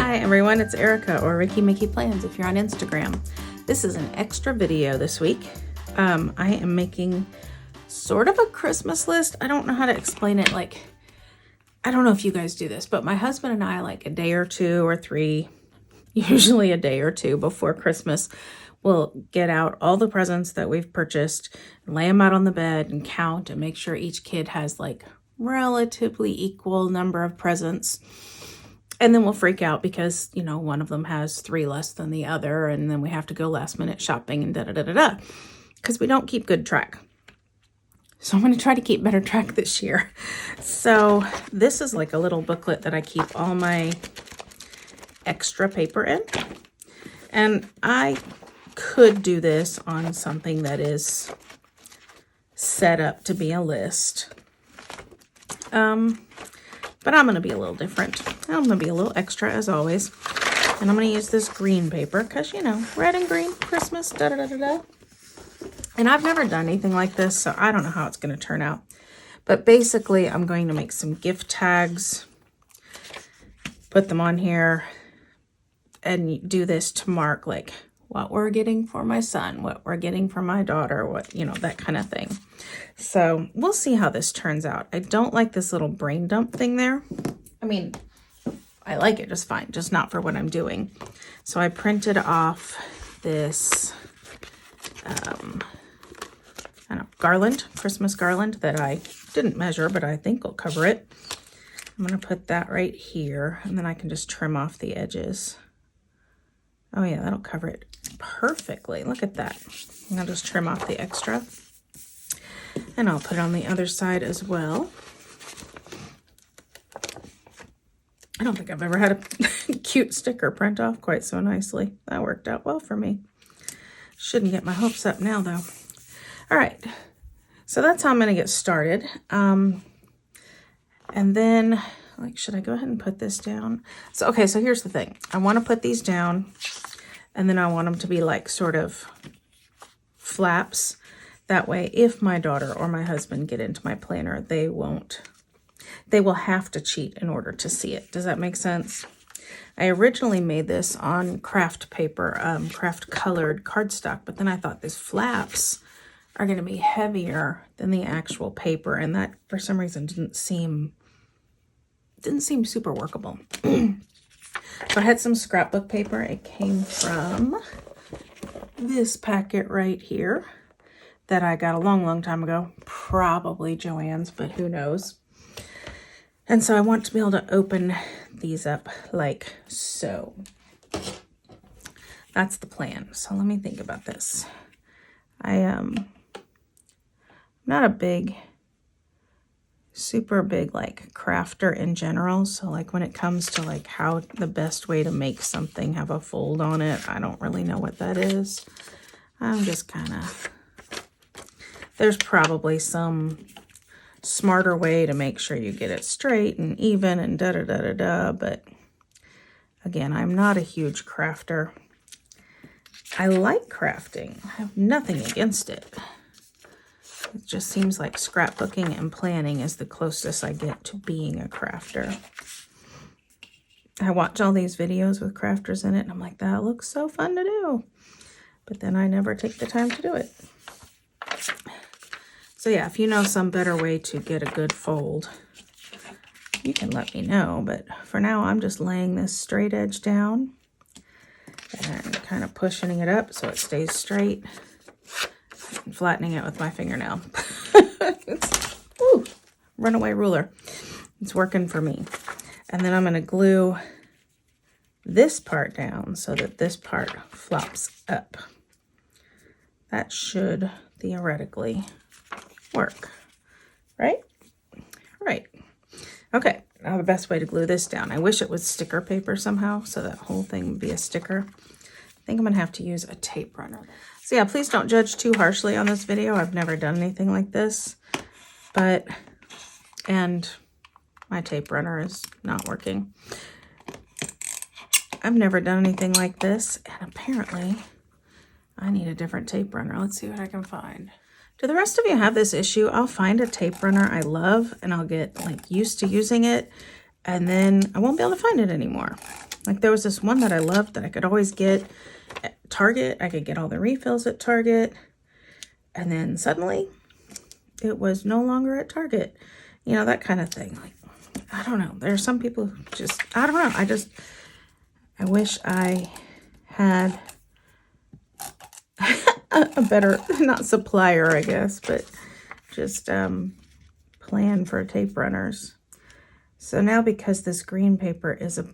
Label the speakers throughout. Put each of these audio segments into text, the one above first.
Speaker 1: Hi everyone, it's Erica or Ricky Mickey Plans if you're on Instagram. This is an extra video this week. I am making sort of a Christmas list. I don't know how to explain it. I don't know if you guys do this, but my husband and I, like a day or two or three, usually a day or two before Christmas, we'll get out all the presents that we've purchased, lay them out on the bed and count and make sure each kid has like relatively equal number of presents. And then we'll freak out because, you know, one of them has 3 less than the other. And then we have to go last minute shopping and da-da-da-da-da. Because we don't keep good track. So I'm going to try to keep better track this year. So this is like a little booklet that I keep all my extra paper in. And I could do this on something that is set up to be a list. But I'm going to be a little different. I'm going to be a little extra as always. And I'm going to use this green paper because, you know, red and green, Christmas, da-da-da-da-da. And I've never done anything like this, so I don't know how it's going to turn out. But basically, I'm going to make some gift tags, put them on here, and do this to mark, like, what we're getting for my son, what we're getting for my daughter, what, you know, that kind of thing. So we'll see how this turns out. I don't like this little brain dump thing there. I mean, I like it just fine, just not for what I'm doing. So I printed off this, I don't know, garland, Christmas garland that I didn't measure, but I think will cover it. I'm going to put that right here, and then I can just trim off the edges. Oh yeah, that'll cover it perfectly. Look at that. And I'll just trim off the extra. And I'll put it on the other side as well. I don't think I've ever had a cute sticker print off quite so nicely. That worked out well for me. Shouldn't get my hopes up now though. All right, so that's how I'm gonna get started. And then, like, should I go ahead and put this down? So, okay, so here's the thing. I wanna put these down and then I want them to be like sort of flaps. That way, if my daughter or my husband get into my planner, they will have to cheat in order to see it. Does that make sense? I originally made this on craft paper, craft colored cardstock, but then I thought these flaps are going to be heavier than the actual paper, and that for some reason didn't seem super workable. So I had some scrapbook paper. It came from this packet right here that I got a long time ago, probably Joann's, but who knows. And so I want to be able to open these up like so. That's the plan. So let me think about this. I am not a super big like crafter in general. So like when it comes to like how the best way to make something have a fold on it, I don't really know what that is. I'm just kind of, there's probably some smarter way to make sure you get it straight and even and da-da-da-da-da, but again, I'm not a huge crafter. I like crafting. I have nothing against it. It just seems like scrapbooking and planning is the closest I get to being a crafter. I watch all these videos with crafters in it, and I'm like, that looks so fun to do. But then I never take the time to do it. So yeah, if you know some better way to get a good fold, you can let me know. But for now, I'm just laying this straight edge down and kind of pushing it up so it stays straight and flattening it with my fingernail. Ooh, runaway ruler. It's working for me. And then I'm going to glue this part down so that this part flops up. That should theoretically work, right? Right. Okay, now the best way to glue this down. I wish it was sticker paper somehow, so that whole thing would be a sticker. I think I'm gonna have to use a tape runner. So yeah, please don't judge too harshly on this video. I've never done anything like this, and my tape runner is not working. I've never done anything like this, and apparently I need a different tape runner. Let's see what I can find. Do the rest of you have this issue? I'll find a tape runner I love and I'll get like used to using it, and then I won't be able to find it anymore. Like there was this one that I loved that I could always get at Target. I could get all the refills at Target. And then suddenly it was no longer at Target. You know, that kind of thing. Like, I don't know. There are some people who just, I don't know. I wish I had a better, not supplier, I guess, but just plan for tape runners. So now because this green paper is a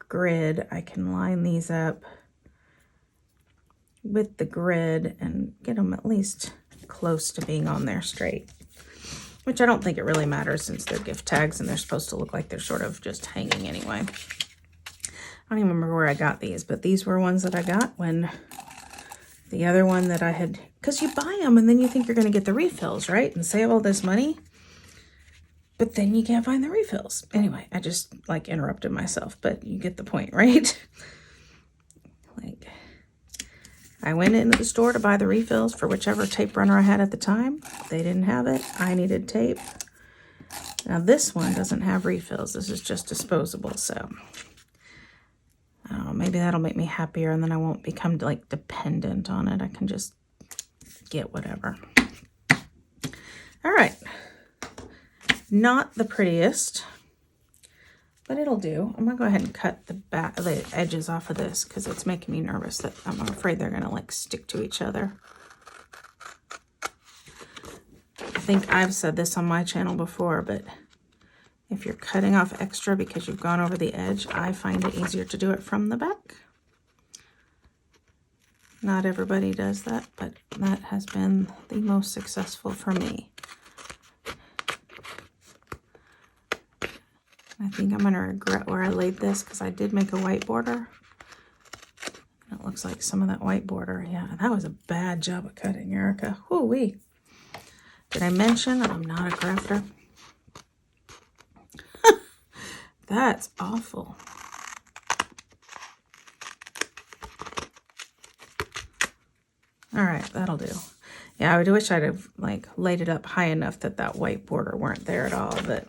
Speaker 1: grid, I can line these up with the grid and get them at least close to being on there straight. Which I don't think it really matters since they're gift tags and they're supposed to look like they're sort of just hanging anyway. I don't even remember where I got these, but these were ones that I got when the other one that I had, because you buy them and then you think you're going to get the refills, right? And save all this money. But then you can't find the refills. Anyway, I just like interrupted myself, but you get the point, right? Like, I went into the store to buy the refills for whichever tape runner I had at the time. They didn't have it. I needed tape. Now this one doesn't have refills. This is just disposable, so I don't know, maybe that'll make me happier and then I won't become like dependent on it. I can just get whatever. All right. Not the prettiest, but it'll do. I'm gonna go ahead and cut the edges off of this because it's making me nervous that I'm afraid they're gonna like stick to each other. I think I've said this on my channel before, but if you're cutting off extra because you've gone over the edge, I find it easier to do it from the back. Not everybody does that, but that has been the most successful for me. I think I'm going to regret where I laid this because I did make a white border. It looks like some of that white border. Yeah, that was a bad job of cutting, Erica. Whoo-wee. Did I mention I'm not a crafter? That's awful. All right, that'll do. Yeah, I would wish I'd have like laid it up high enough that that white border weren't there at all, but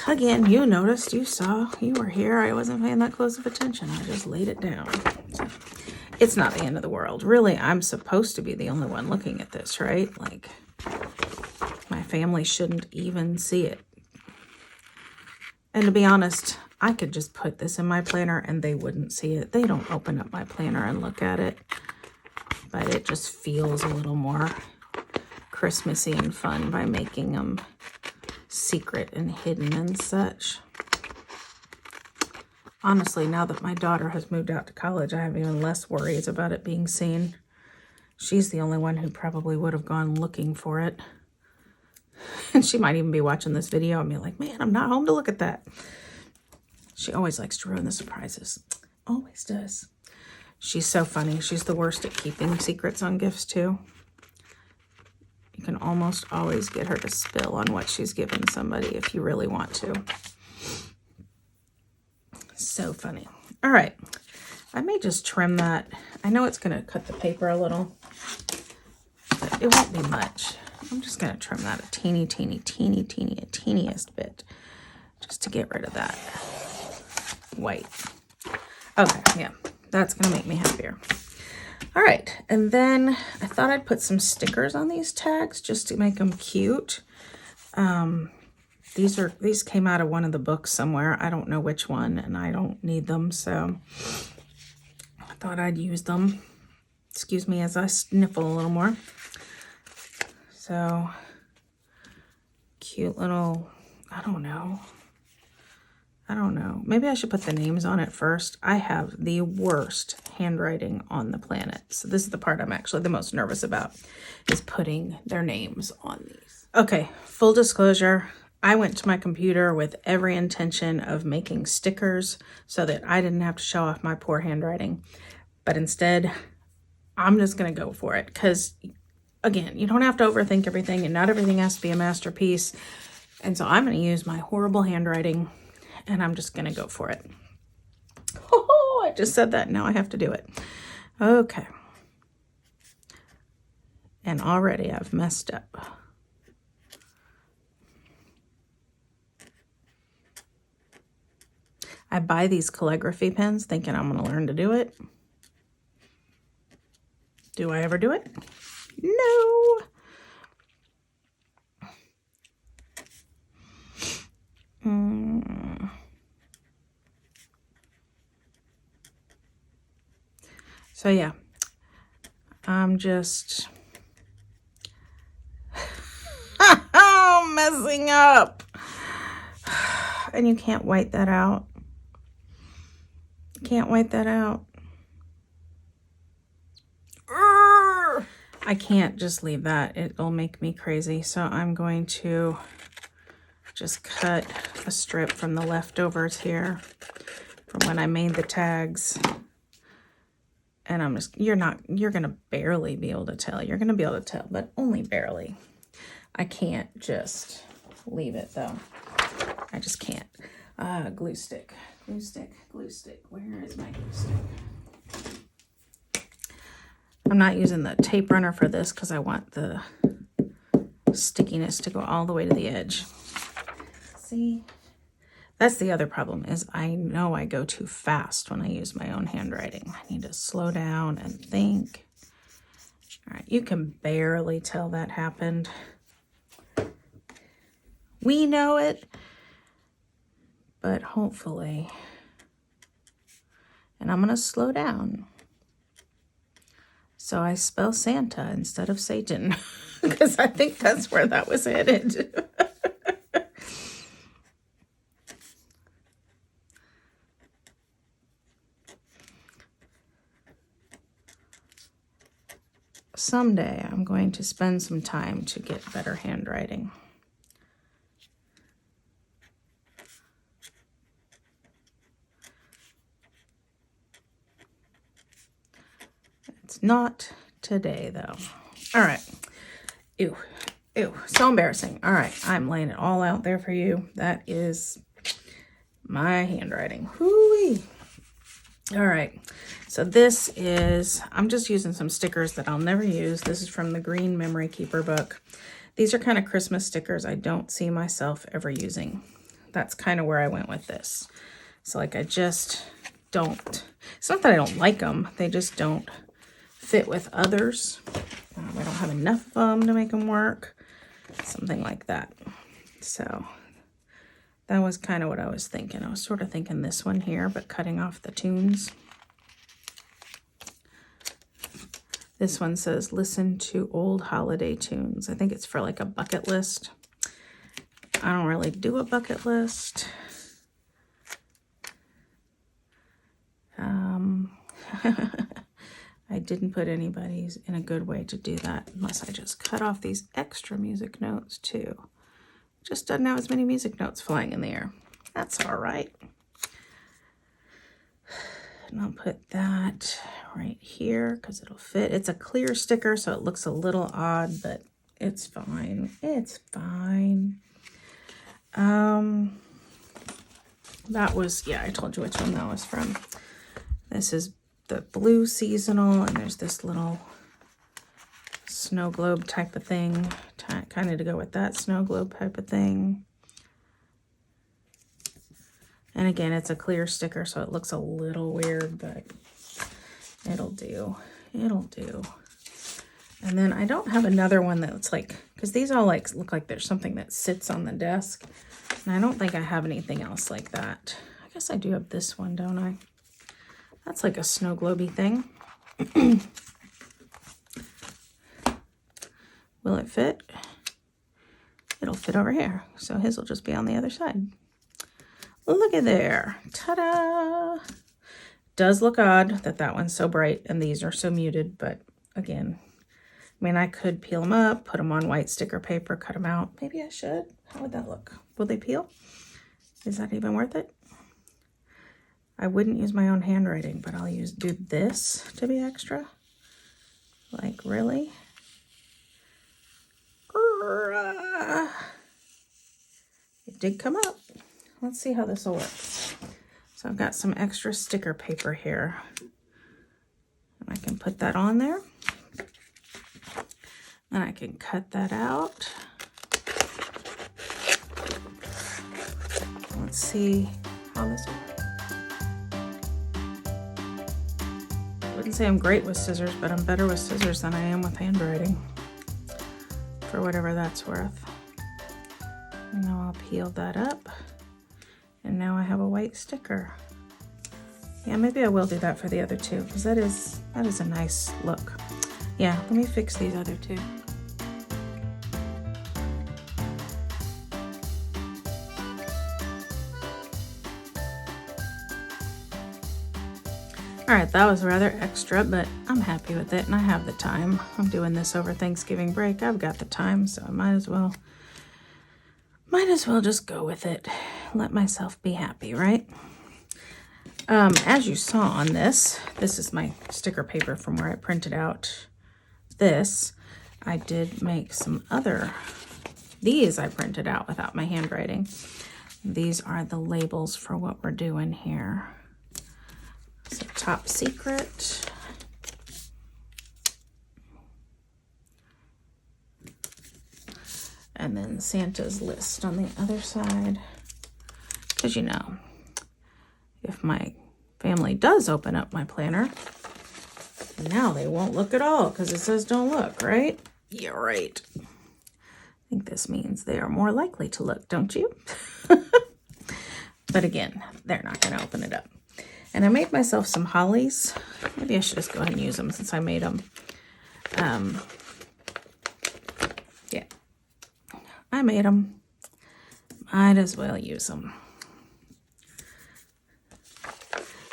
Speaker 1: again, you noticed, you saw, you were here. I wasn't paying that close of attention. I just laid it down. So, it's not the end of the world. Really, I'm supposed to be the only one looking at this, right? Like, my family shouldn't even see it. And to be honest, I could just put this in my planner and they wouldn't see it. They don't open up my planner and look at it. But it just feels a little more Christmassy and fun by making them secret and hidden and such. Honestly, now that my daughter has moved out to college, I have even less worries about it being seen. She's the only one who probably would have gone looking for it. And she might even be watching this video and be like, man, I'm not home to look at that. She always likes to ruin the surprises. Always does. She's so funny. She's the worst at keeping secrets on gifts, too. You can almost always get her to spill on what she's given somebody if you really want to. So funny. All right. I may just trim that. I know it's going to cut the paper a little, but it won't be much. I'm just going to trim that a teeniest bit just to get rid of that white. Okay, yeah, that's going to make me happier. All right, and then I thought I'd put some stickers on these tags just to make them cute. These came out of one of the books somewhere. I don't know which one, and I don't need them, so I thought I'd use them. Excuse me as I sniffle a little more. So, cute little, I don't know. Maybe I should put the names on it first. I have the worst handwriting on the planet. So this is the part I'm actually the most nervous about, is putting their names on these. Okay, full disclosure. I went to my computer with every intention of making stickers so that I didn't have to show off my poor handwriting. But instead, I'm just going to go for it because, again, you don't have to overthink everything and not everything has to be a masterpiece. And so I'm going to use my horrible handwriting and I'm just going to go for it. Oh, I just said that. Now I have to do it. Okay. And already I've messed up. I buy these calligraphy pens thinking I'm going to learn to do it. Do I ever do it? No. So yeah, I'm just messing up. And you can't white that out. Can't white that out. I can't just leave that. It'll make me crazy. So I'm going to just cut a strip from the leftovers here from when I made the tags. And I'm just, you're going to barely be able to tell. You're going to be able to tell, but only barely. I can't just leave it though. I just can't. Glue stick, glue stick, glue stick. Where is my glue stick? I'm not using the tape runner for this because I want the stickiness to go all the way to the edge. See, that's the other problem is I know I go too fast when I use my own handwriting. I need to slow down and think. All right, you can barely tell that happened. We know it, but hopefully, and I'm gonna slow down. So I spell Santa instead of Satan because I think that's where that was headed. Someday I'm going to spend some time to get better handwriting. It's not today though. All right. Ew. Ew. So embarrassing. All right. I'm laying it all out there for you. That is my handwriting. Hoo-wee. All right. So this is, I'm just using some stickers that I'll never use. This is from the Green Memory Keeper book. These are kind of Christmas stickers I don't see myself ever using. That's kind of where I went with this. So like I just don't, it's not that I don't like them. They just don't fit with others. I don't have enough of them to make them work. Something like that. So that was kind of what I was thinking. I was sort of thinking this one here, but cutting off the tunes. This one says, listen to old holiday tunes. I think it's for like a bucket list. I don't really do a bucket list. I didn't put anybody's in a good way to do that unless I just cut off these extra music notes too. Just doesn't have as many music notes flying in the air. That's all right. And I'll put that right here because it'll fit. It's a clear sticker, so it looks a little odd, but it's fine. It's fine. That was, yeah, I told you which one that was from. This is the blue seasonal, and there's this little snow globe type of thing, kind of to go with that snow globe type of thing. And again, it's a clear sticker, so it looks a little weird, but it'll do. It'll do. And then I don't have another one that's like, because these all like look like there's something that sits on the desk. And I don't think I have anything else like that. I guess I do have this one, don't I? That's like a snow globey thing. Will it fit? It'll fit over here. So his will just be on the other side. Look at there. Ta-da! Does look odd that that one's so bright and these are so muted, but again, I mean, I could peel them up, put them on white sticker paper, cut them out. Maybe I should. How would that look? Will they peel? Is that even worth it? I wouldn't use my own handwriting, but I'll do this to be extra. Like, really? It did come up. Let's see how this will work. So I've got some extra sticker paper here. And I can put that on there. And I can cut that out. Let's see how this works. can say I'm great with scissors, but I'm better with scissors than I am with handwriting, for whatever that's worth. And now I'll peel that up, and now I have a white sticker. Yeah, maybe I will do that for the other two, because that is a nice look. Yeah, let me fix these other two. All right, that was rather extra, but I'm happy with it, and I have the time. I'm doing this over Thanksgiving break. I've got the time, so I might as well just go with it. Let myself be happy, right? As you saw on this is my sticker paper from where I printed out this. I did make some other, these I printed out without my handwriting. These are the labels for what we're doing here. So Top Secret. And then Santa's list on the other side. Because, you know, if my family does open up my planner, now they won't look at all because it says don't look, right? Yeah, right. I think this means they are more likely to look, don't you? But again, they're not going to open it up. And I made myself some hollies. Maybe I should just go ahead and use them since I made them. Yeah, I made them. Might as well use them.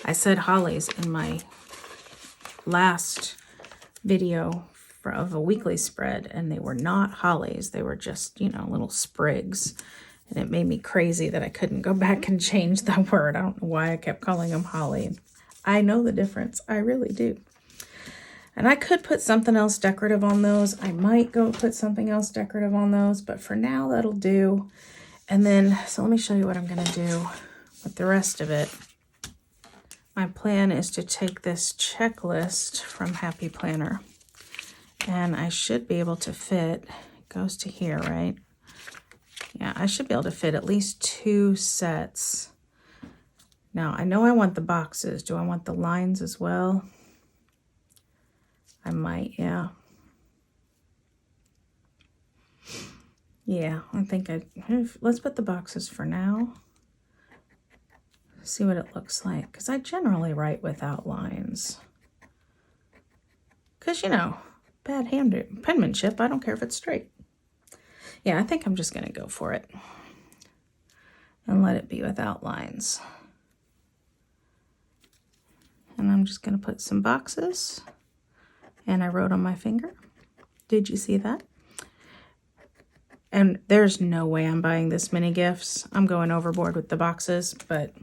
Speaker 1: I said hollies in my last video of a weekly spread, and they were not hollies. They were just, you know, little sprigs. And it made me crazy that I couldn't go back and change the word. I don't know why I kept calling them holly. I know the difference. I really do. And I could put something else decorative on those. I might go put something else decorative on those, but for now that'll do. And then, so let me show you what I'm going to do with the rest of it. My plan is to take this checklist from Happy Planner, and I should be able to fit, it goes to here, right? Yeah, I should be able to fit at least 2 sets. Now, I know I want the boxes. Do I want the lines as well? I might, yeah. Yeah, I think let's put the boxes for now. See what it looks like, because I generally write without lines. Because, you know, bad penmanship, I don't care if it's straight. Yeah, I think I'm just going to go for it and let it be without lines. And I'm just going to put some boxes, and I wrote on my finger. Did you see that? And there's no way I'm buying this many gifts. I'm going overboard with the boxes, but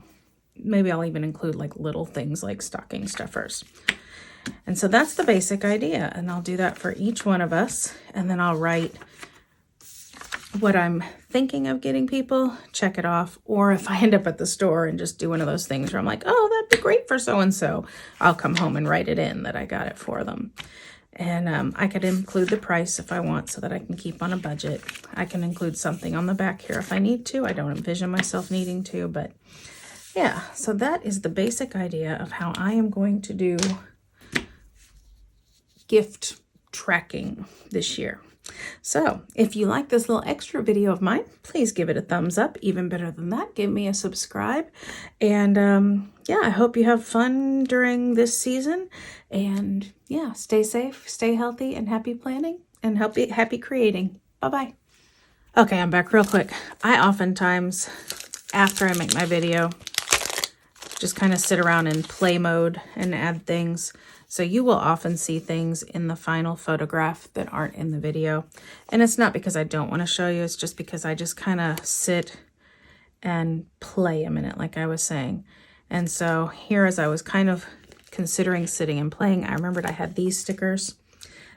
Speaker 1: maybe I'll even include like little things like stocking stuffers. And so that's the basic idea, and I'll do that for each one of us, and then I'll write what I'm thinking of getting people, check it off, or if I end up at the store and just do one of those things where I'm like, oh, that'd be great for so-and-so, I'll come home and write it in that I got it for them. And I could include the price if I want so that I can keep on a budget. I can include something on the back here if I need to. I don't envision myself needing to, but yeah, so that is the basic idea of how I am going to do gift tracking this year. So if you like this little extra video of mine, please give it a thumbs up. Even better than that, give me a subscribe. And yeah, I hope you have fun during this season. And yeah, stay safe, stay healthy, and happy planning and happy creating. Bye-bye. Okay, I'm back real quick. I oftentimes, after I make my video, just kind of sit around in play mode and add things. So you will often see things in the final photograph that aren't in the video. And it's not because I don't want to show you, it's just because I just kind of sit and play a minute, like I was saying. And so here, as I was kind of considering sitting and playing, I remembered I had these stickers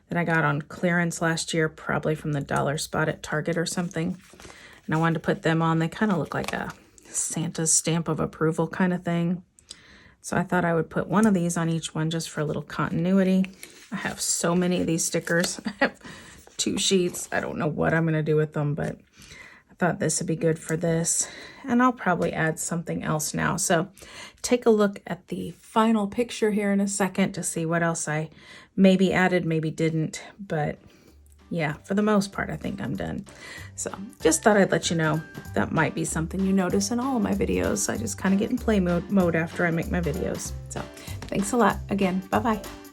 Speaker 1: that I got on clearance last year, probably from the dollar spot at Target or something. And I wanted to put them on. They kind of look like a Santa's stamp of approval kind of thing. So I thought I would put one of these on each one just for a little continuity. I have so many of these stickers. I have 2 sheets. I don't know what I'm going to do with them, but I thought this would be good for this. And I'll probably add something else now. So take a look at the final picture here in a second to see what else I maybe added, maybe didn't. But yeah, for the most part, I think I'm done. So just thought I'd let you know that might be something you notice in all of my videos. I just kind of get in play mode after I make my videos. So thanks a lot. Again, bye-bye.